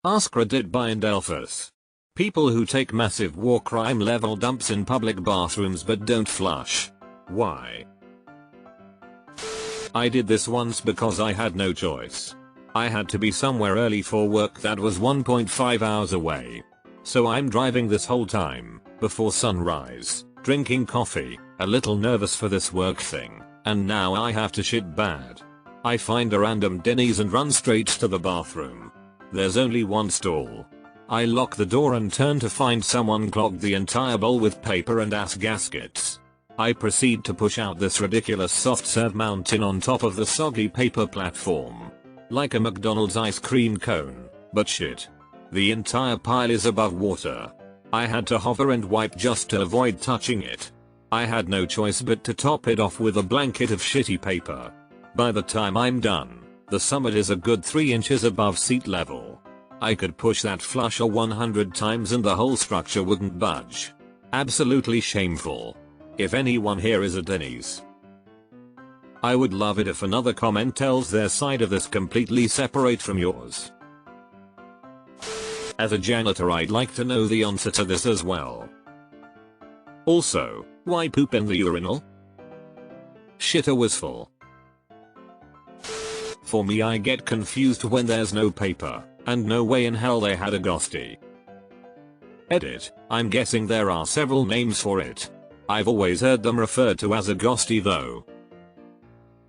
AskReddit by Delphus. People who take massive war crime level dumps in public bathrooms but don't flush. Why? I did this once because I had no choice. I had to be somewhere early for work that was 1.5 hours away. So I'm driving this whole time, before sunrise, drinking coffee, a little nervous for this work thing, and now I have to shit bad. I find a random Denny's and run straight to the bathroom. There's only one stall. I lock the door and turn to find someone clogged the entire bowl with paper and ass gaskets. I proceed to push out this ridiculous soft serve mountain on top of the soggy paper platform. Like a McDonald's ice cream cone, but shit. The entire pile is above water. I had to hover and wipe just to avoid touching it. I had no choice but to top it off with a blanket of shitty paper. By the time I'm done, the summit is a good 3 inches above seat level. I could push that flusher 100 times and the whole structure wouldn't budge. Absolutely shameful. If anyone here is a Denny's, I would love it if another comment tells their side of this completely separate from yours. As a janitor, I'd like to know the answer to this as well. Also, why poop in the urinal? Shitter was full. For me, I get confused when there's no paper, and no way in hell they had a ghosty. Edit, I'm guessing there are several names for it. I've always heard them referred to as a ghosty though.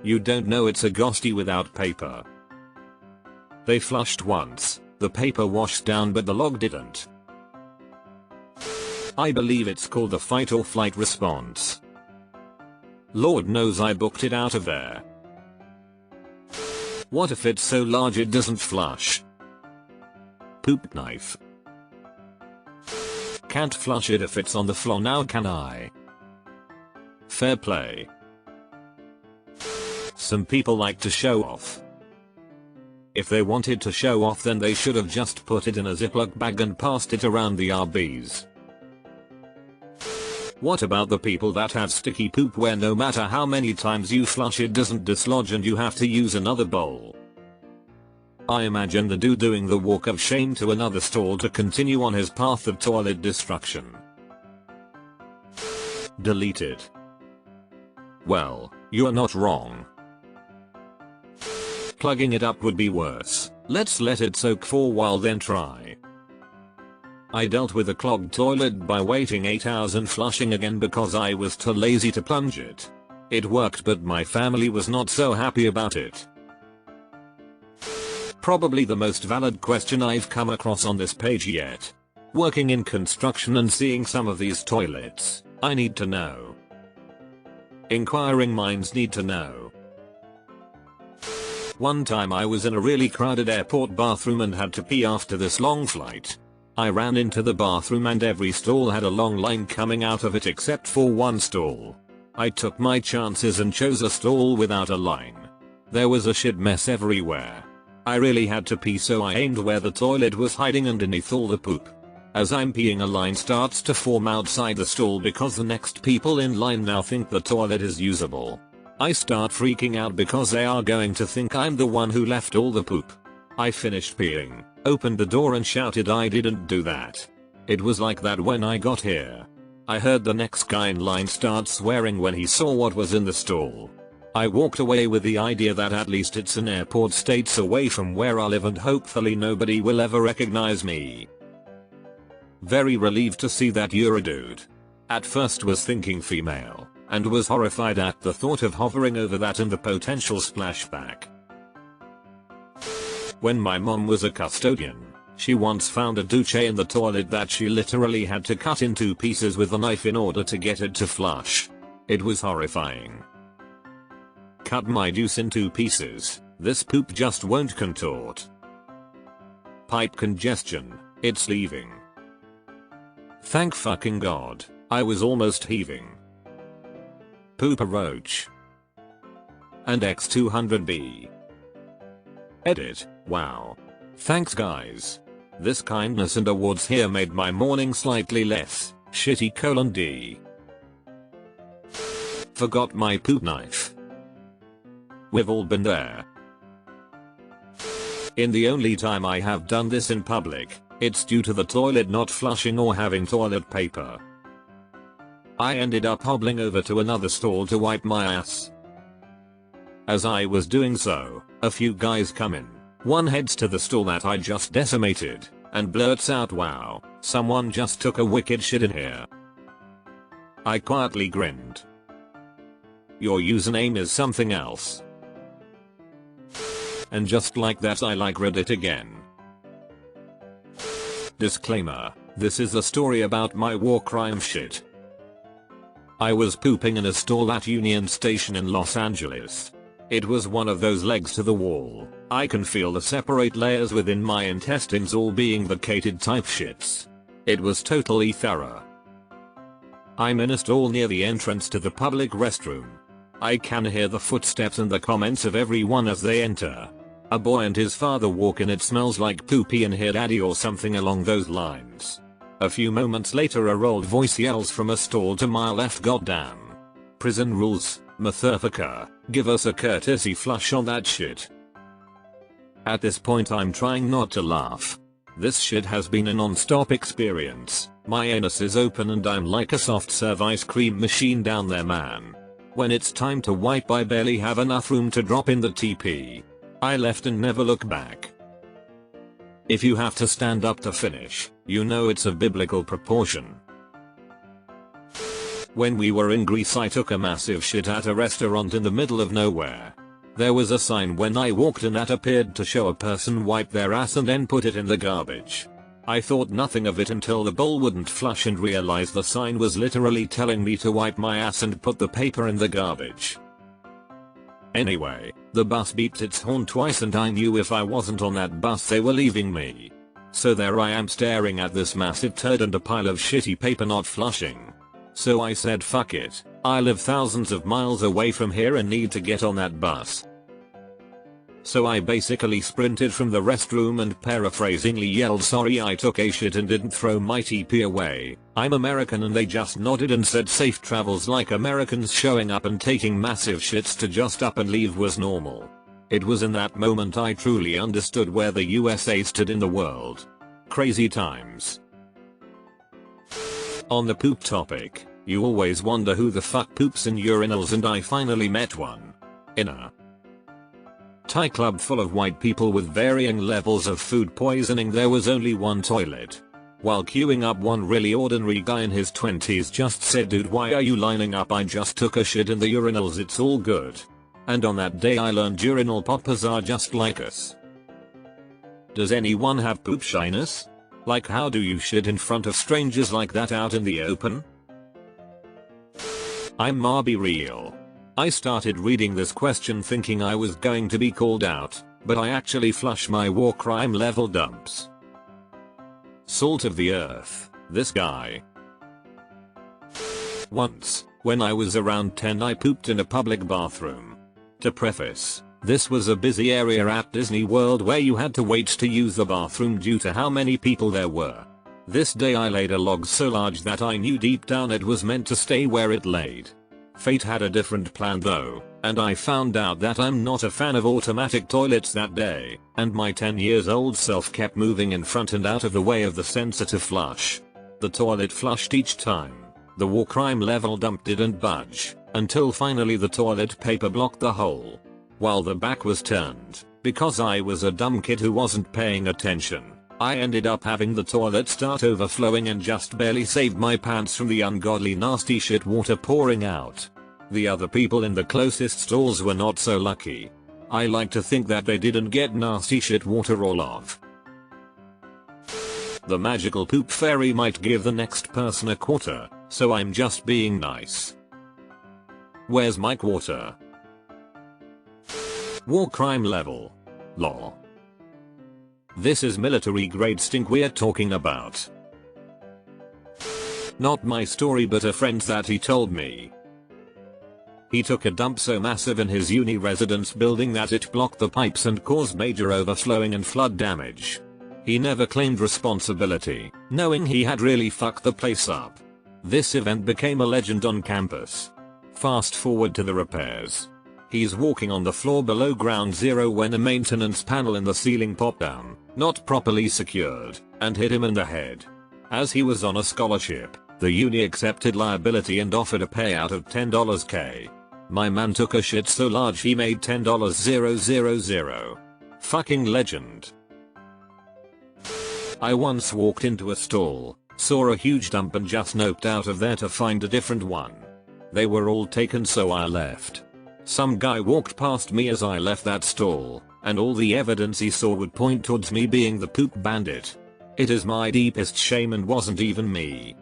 You don't know it's a ghosty without paper. They flushed once, the paper washed down but the log didn't. I believe it's called the fight or flight response. Lord knows I booked it out of there. What if it's so large it doesn't flush? Poop knife. Can't flush it if it's on the floor, now can I? Fair play. Some people like to show off. If they wanted to show off, then they should have just put it in a Ziploc bag and passed it around the RBs. What about the people that have sticky poop where no matter how many times you flush it doesn't dislodge and you have to use another bowl? I imagine the dude doing the walk of shame to another stall to continue on his path of toilet destruction. Deleted. Well, you're not wrong. Plugging it up would be worse. Let's let it soak for a while then try. I dealt with a clogged toilet by waiting 8 hours and flushing again because I was too lazy to plunge it. It worked, but my family was not so happy about it. Probably the most valid question I've come across on this page yet. Working in construction and seeing some of these toilets, I need to know. Inquiring minds need to know. One time I was in a really crowded airport bathroom and had to pee after this long flight. I ran into the bathroom and every stall had a long line coming out of it except for one stall. I took my chances and chose a stall without a line. There was a shit mess everywhere. I really had to pee, so I aimed where the toilet was hiding underneath all the poop. As I'm peeing, a line starts to form outside the stall because the next people in line now think the toilet is usable. I start freaking out because they are going to think I'm the one who left all the poop. I finished peeing, opened the door and shouted I didn't do that. It was like that when I got here. I heard the next guy in line start swearing when he saw what was in the stall. I walked away with the idea that at least it's an airport states away from where I live and hopefully nobody will ever recognize me. Very relieved to see that you're a dude. At first was thinking female, and was horrified at the thought of hovering over that and the potential splashback. When my mom was a custodian, she once found a douche in the toilet that she literally had to cut in 2 pieces with a knife in order to get it to flush. It was horrifying. Cut my deuce in 2 pieces, this poop just won't contort. Pipe congestion, it's leaving. Thank fucking God, I was almost heaving. Poop a roach. And X200B. Edit, wow. Thanks guys. This kindness and awards here made my morning slightly less shitty. D. Forgot my poop knife. We've all been there. In the only time I have done this in public, it's due to the toilet not flushing or having toilet paper. I ended up hobbling over to another stall to wipe my ass. As I was doing so, a few guys come in. One heads to the stall that I just decimated, and blurts out, "Wow, someone just took a wicked shit in here." I quietly grinned. "Your username is something else." And just like that I like Reddit again. Disclaimer, this is a story about my war crime shit. I was pooping in a stall at Union Station in Los Angeles. It was one of those legs to the wall, I can feel the separate layers within my intestines all being vacated type shits. It was totally thorough. I'm in a stall near the entrance to the public restroom. I can hear the footsteps and the comments of everyone as they enter. A boy and his father walk in. "It smells like poopy in here, daddy," or something along those lines. A few moments later a rolled voice yells from a stall to my left, "Goddamn. Prison rules, motherfucker, give us a courtesy flush on that shit." At this point I'm trying not to laugh. This shit has been a non-stop experience. My anus is open and I'm like a soft serve ice cream machine down there, man. When it's time to wipe I barely have enough room to drop in the TP. I left and never look back. If you have to stand up to finish, you know it's of biblical proportion. When we were in Greece I took a massive shit at a restaurant in the middle of nowhere. There was a sign when I walked in that appeared to show a person wipe their ass and then put it in the garbage. I thought nothing of it until the bowl wouldn't flush and realized the sign was literally telling me to wipe my ass and put the paper in the garbage. Anyway, the bus beeped its horn twice and I knew if I wasn't on that bus they were leaving me. So there I am staring at this massive turd and a pile of shitty paper not flushing. So I said, "Fuck it, I live thousands of miles away from here and need to get on that bus." So I basically sprinted from the restroom and paraphrasingly yelled, "Sorry, I took a shit and didn't throw my TP away. I'm American," and they just nodded and said safe travels, like Americans showing up and taking massive shits to just up and leave was normal. It was in that moment I truly understood where the USA stood in the world. Crazy times. On the poop topic, you always wonder who the fuck poops in urinals, and I finally met one. In a Thai club full of white people with varying levels of food poisoning, there was only one toilet. While queuing up, one really ordinary guy in his 20s just said, "Dude, why are you lining up? I just took a shit in the urinals, it's all good." And on that day I learned urinal poppers are just like us. Does anyone have poop shyness? Like, how do you shit in front of strangers like that out in the open? I'm Marby Real. I started reading this question thinking I was going to be called out, but I actually flush my war crime level dumps. Salt of the earth, this guy. Once, when I was around 10, I pooped in a public bathroom. To preface, this was a busy area at Disney World where you had to wait to use the bathroom due to how many people there were. This day I laid a log so large that I knew deep down it was meant to stay where it laid. Fate had a different plan though, and I found out that I'm not a fan of automatic toilets that day, and my 10-year-old self kept moving in front and out of the way of the sensor to flush. The toilet flushed each time. The war crime level dump didn't budge, until finally the toilet paper blocked the hole. While the back was turned, because I was a dumb kid who wasn't paying attention, I ended up having the toilet start overflowing and just barely saved my pants from the ungodly nasty shit water pouring out. The other people in the closest stalls were not so lucky. I like to think that they didn't get nasty shit water all off. The magical poop fairy might give the next person a quarter, so I'm just being nice. Where's my quarter? War crime level. Lol. This is military grade stink we're talking about. Not my story, but a friend's that he told me. He took a dump so massive in his uni residence building that it blocked the pipes and caused major overflowing and flood damage. He never claimed responsibility, knowing he had really fucked the place up. This event became a legend on campus. Fast forward to the repairs. He's walking on the floor below ground zero when a maintenance panel in the ceiling popped down, not properly secured, and hit him in the head. As he was on a scholarship, the uni accepted liability and offered a payout of $10k. My man took a shit so large he made $10,000. Fucking legend. I once walked into a stall, saw a huge dump and just noped out of there to find a different one. They were all taken, so I left. Some guy walked past me as I left that stall, and all the evidence he saw would point towards me being the poop bandit. It is my deepest shame and wasn't even me.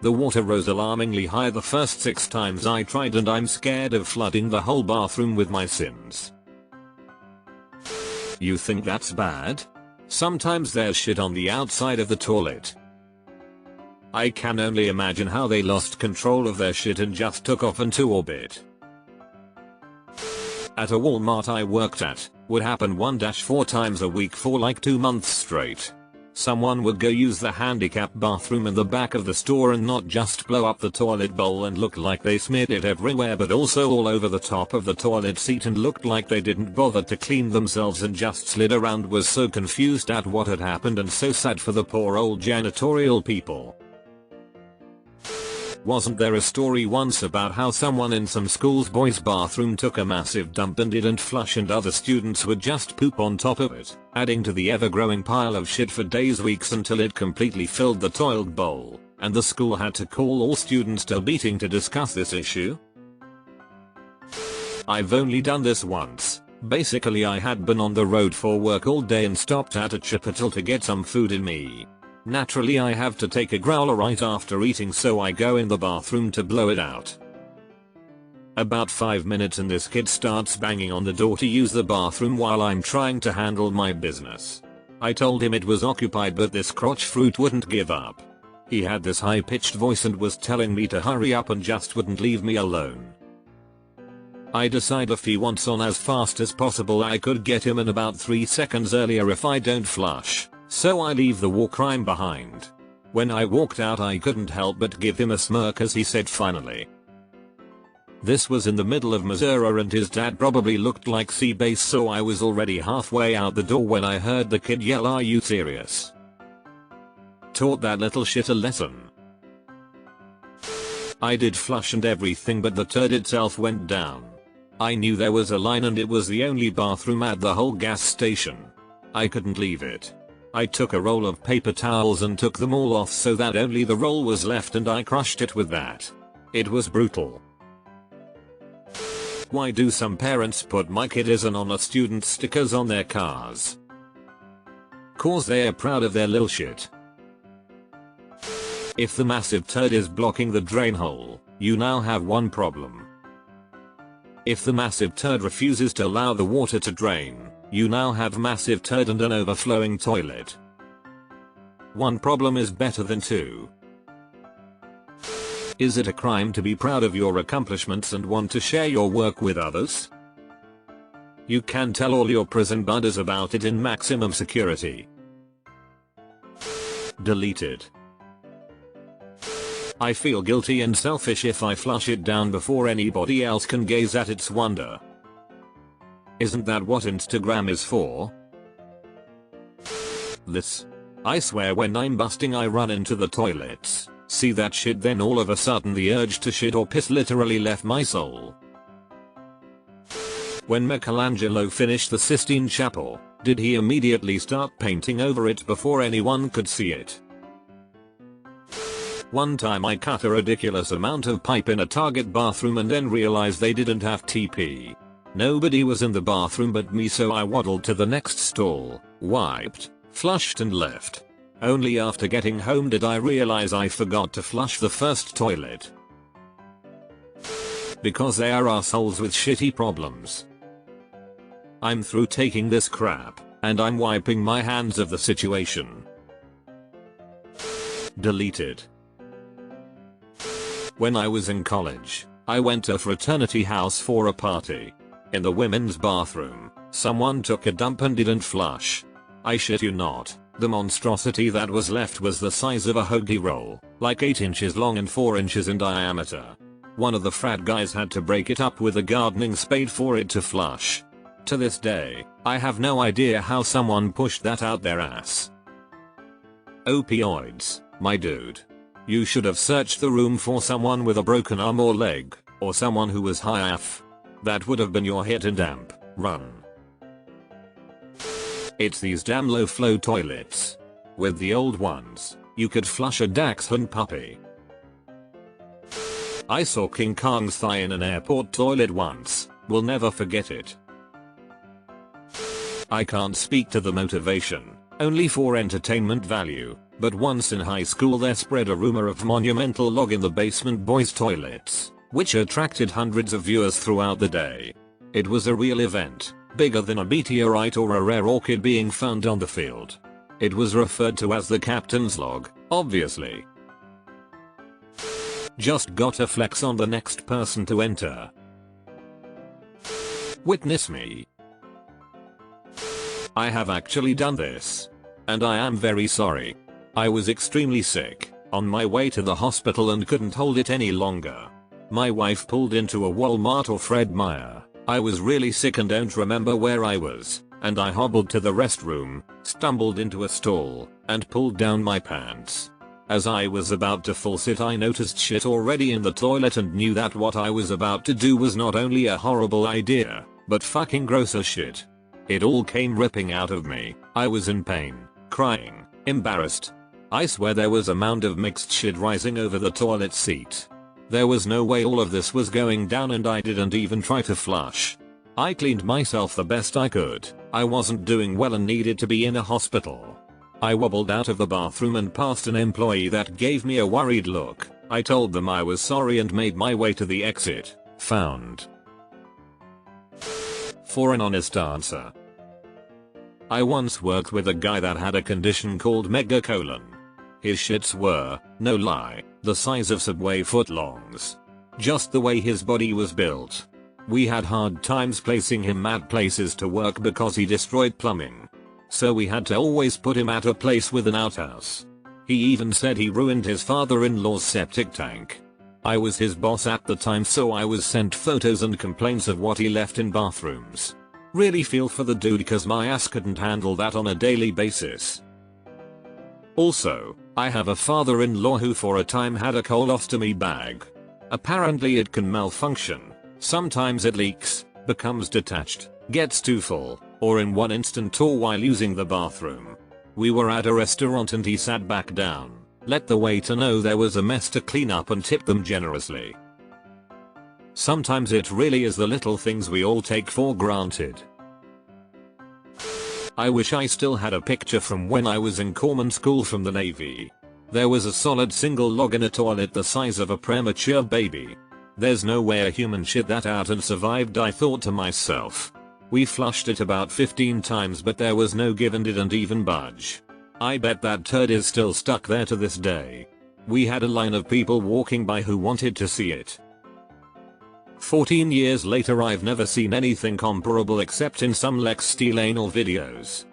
The water rose alarmingly high the first 6 times I tried, and I'm scared of flooding the whole bathroom with my sins. You think that's bad? Sometimes there's shit on the outside of the toilet. I can only imagine how they lost control of their shit and just took off into orbit. At a Walmart I worked at, would happen 1-4 times a week for like 2 months straight. Someone would go use the handicap bathroom in the back of the store and not just blow up the toilet bowl and look like they smeared it everywhere, but also all over the top of the toilet seat, and looked like they didn't bother to clean themselves and just slid around. Was so confused at what had happened and so sad for the poor old janitorial people. Wasn't there a story once about how someone in some school's boys' bathroom took a massive dump and didn't flush, and other students would just poop on top of it, adding to the ever-growing pile of shit for days, weeks, until it completely filled the toilet bowl, and the school had to call all students to a meeting to discuss this issue? I've only done this once. Basically, I had been on the road for work all day and stopped at a Chipotle to get some food in me. Naturally, I have to take a growler right after eating, so I go in the bathroom to blow it out. About 5 minutes and this kid starts banging on the door to use the bathroom while I'm trying to handle my business. I told him it was occupied, but this crotch fruit wouldn't give up. He had this high-pitched voice and was telling me to hurry up and just wouldn't leave me alone. I decide if he wants on as fast as possible, I could get him in about 3 seconds earlier if I don't flush. So I leave the war crime behind. When I walked out, I couldn't help but give him a smirk as he said finally. This was in the middle of Missouri and his dad probably looked like Seabase, so I was already halfway out the door when I heard the kid yell, "Are you serious?" Taught that little shit a lesson. I did flush and everything, but the turd itself went down. I knew there was a line and it was the only bathroom at the whole gas station. I couldn't leave it. I took a roll of paper towels and took them all off so that only the roll was left, and I crushed it with that. It was brutal. Why do some parents put "My kid isn't on a student" stickers on their cars? Cause they're proud of their lil shit. If the massive turd is blocking the drain hole, you now have one problem. If the massive turd refuses to allow the water to drain, you now have massive turd and an overflowing toilet. One problem is better than 2. Is it a crime to be proud of your accomplishments and want to share your work with others? You can tell all your prison buddies about it in maximum security. Deleted. I feel guilty and selfish if I flush it down before anybody else can gaze at its wonder. Isn't that what Instagram is for? This. I swear when I'm busting I run into the toilets, see that shit, then all of a sudden the urge to shit or piss literally left my soul. When Michelangelo finished the Sistine Chapel, did he immediately start painting over it before anyone could see it? One time I cut a ridiculous amount of pipe in a Target bathroom and then realized they didn't have TP. Nobody was in the bathroom but me, so I waddled to the next stall, wiped, flushed and left. Only after getting home did I realize I forgot to flush the first toilet. Because they are assholes with shitty problems. I'm through taking this crap, and I'm wiping my hands of the situation. Deleted. When I was in college, I went to a fraternity house for a party. In the women's bathroom, someone took a dump and didn't flush. I shit you not, the monstrosity that was left was the size of a hoagie roll, like 8 inches long and 4 inches in diameter. One of the frat guys had to break it up with a gardening spade for it to flush. To this day, I have no idea how someone pushed that out their ass. Opioids, my dude. You should have searched the room for someone with a broken arm or leg, or someone who was high AF. That would have been your hit and amp, run. It's these damn low flow toilets. With the old ones, you could flush a dachshund puppy. I saw King Kong's thigh in an airport toilet once, will never forget it. I can't speak to the motivation, only for entertainment value, but once in high school there spread a rumor of monumental log in the basement boys' toilets, which attracted hundreds of viewers throughout the day. It was a real event, bigger than a meteorite or a rare orchid being found on the field. It was referred to as the captain's log, obviously. Just gotta flex on the next person to enter. Witness me. I have actually done this. And I am very sorry. I was extremely sick, on my way to the hospital and couldn't hold it any longer. My wife pulled into a Walmart or Fred Meyer. I was really sick and don't remember where I was, and I hobbled to the restroom, stumbled into a stall, and pulled down my pants. As I was about to full sit I noticed shit already in the toilet and knew that what I was about to do was not only a horrible idea, but fucking gross as shit. It all came ripping out of me. I was in pain, crying, embarrassed. I swear there was a mound of mixed shit rising over the toilet seat. There was no way all of this was going down and I didn't even try to flush. I cleaned myself the best I could. I wasn't doing well and needed to be in a hospital. I wobbled out of the bathroom and past an employee that gave me a worried look. I told them I was sorry and made my way to the exit. Found. For an honest answer. I once worked with a guy that had a condition called megacolon. His shits were, no lie, the size of Subway footlongs. Just the way his body was built. We had hard times placing him at places to work because he destroyed plumbing. So we had to always put him at a place with an outhouse. He even said he ruined his father-in-law's septic tank. I was his boss at the time, so I was sent photos and complaints of what he left in bathrooms. Really feel for the dude cause my ass couldn't handle that on a daily basis. Also, I have a father-in-law who for a time had a colostomy bag. Apparently it can malfunction. Sometimes it leaks, becomes detached, gets too full, or in one instant tore while using the bathroom. We were at a restaurant and he sat back down, let the waiter know there was a mess to clean up and tipped them generously. Sometimes it really is the little things we all take for granted. I wish I still had a picture from when I was in corpsman school from the Navy. There was a solid single log in a toilet the size of a premature baby. There's no way a human shit that out and survived, I thought to myself. We flushed it about 15 times but there was no give and didn't even budge. I bet that turd is still stuck there to this day. We had a line of people walking by who wanted to see it. 14 years later I've never seen anything comparable except in some Lex Steele anal videos.